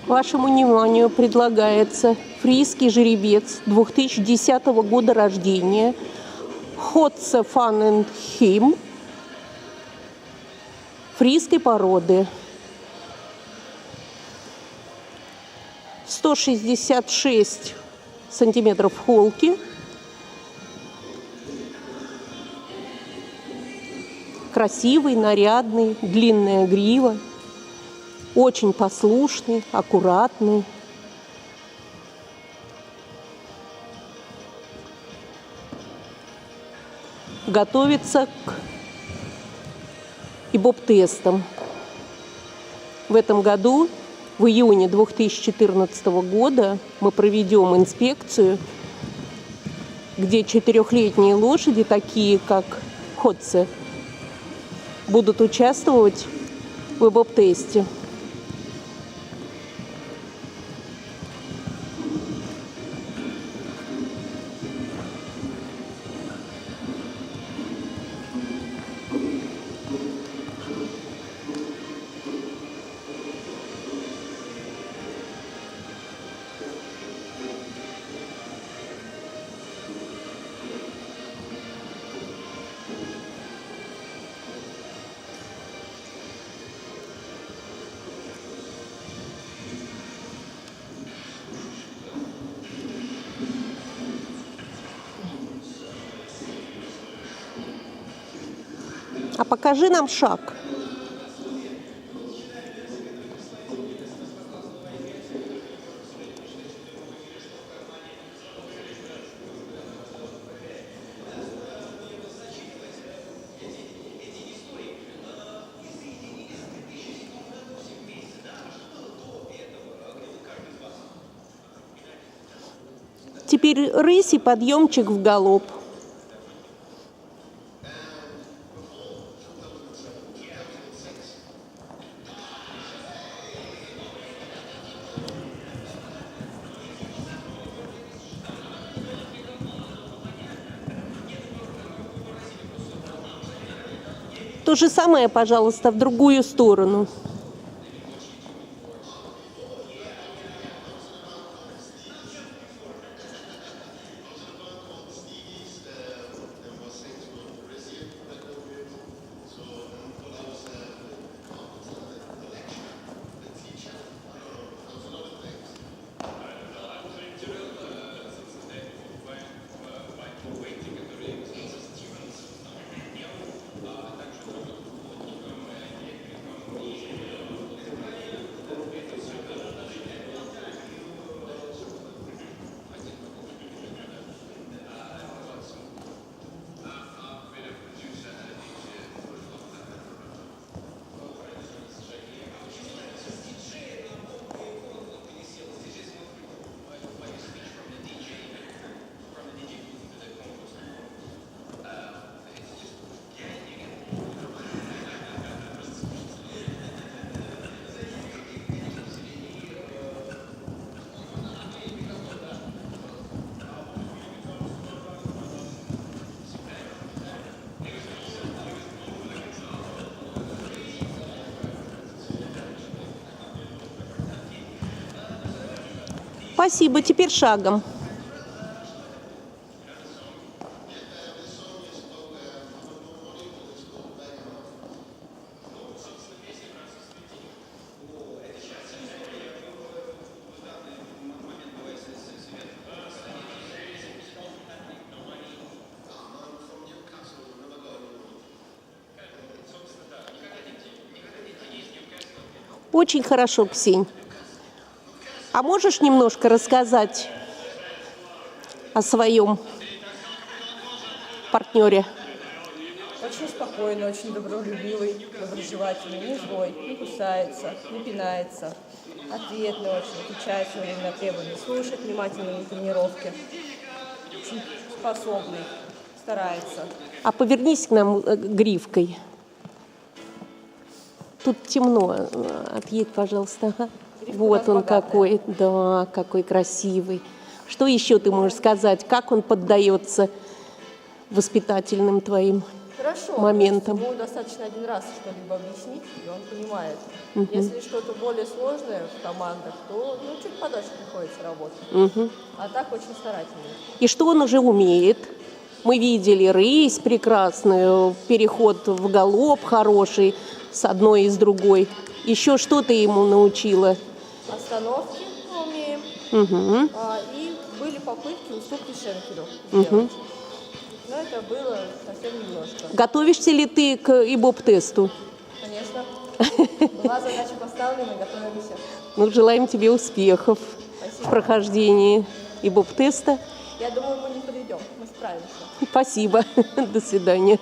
Вашему вниманию предлагается фрийский жеребец 2010 года рождения Ходсе Фанненхейм фрийской породы. 166 сантиметров холки. Красивый, нарядный, длинная грива. Очень послушный, аккуратный. Готовится к ибоп-тестам. В этом году, в июне 2014 года, мы проведем инспекцию, где 4-летние лошади, такие как Ходсе, будут участвовать в ибоп-тесте. А покажи нам шаг. Теперь рысь и подъемчик в галоп. То же самое, пожалуйста, в другую сторону. Спасибо. Теперь шагом. Очень хорошо, Ксень. А можешь немножко рассказать о своем партнере? Очень спокойный, очень добролюбивый, доброжелательный, не злой, не кусается, не пинается. Ответный очень, отвечает все время на требования, слушает внимательно на тренировке. Очень способный, старается. А повернись к нам гривкой. Тут темно. Отъедь, пожалуйста. Ага. Вот он какой, да, какой красивый. Что еще ты можешь сказать? Как он поддается воспитательным твоим Хорошо. моментам. Ему достаточно один раз что-либо объяснить, и он понимает. Если что-то более сложное в командах, то чуть подольше приходится работать. А так очень старательно. И что он уже умеет? Мы видели рысь прекрасную, переход в галоп хороший с одной и с другой. Еще что ты ему научила? Остановки мы умеем. И были попытки уступки Шенкелю сделать. Но это было совсем немножко. Готовишься ли ты к ИБОП-тесту? Конечно. Была задача поставлена, готовимся. Ну, желаем тебе успехов Спасибо. в прохождении ИБОП-теста. Я думаю, мы не подведем, мы справимся. Спасибо. До свидания.